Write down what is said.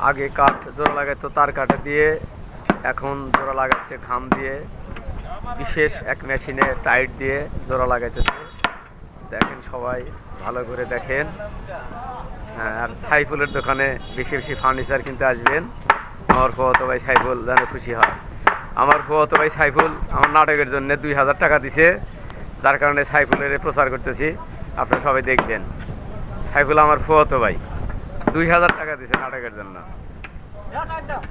আগে কাঠ জোড়া লাগাইতো তার কাঠে দিয়ে, এখন জোড়া লাগাচ্ছে ঘাম দিয়ে, বিশেষ এক মেশিনে টাইট দিয়ে জোড়া লাগাইতেছে। দেখেন সবাই ভালো করে দেখেন। হ্যাঁ, আর সাইফুলের দোকানে বেশি বেশি ফার্নিচার কিনতে আসবেন। আমার ফুয়াতো ভাই সাইফুল যেন খুশি হয়। আমার ফুয়াতো ভাই সাইফুল আমার নাটকের জন্য 2000 টাকা দিছে, যার কারণে সাইফুলের প্রচার করতেছি, আপনারা সবাই দেখবেন। সাইফুল আমার ফুয়াতো ভাই 2000 টাকা দিছে নাটকের জন্য। নাটক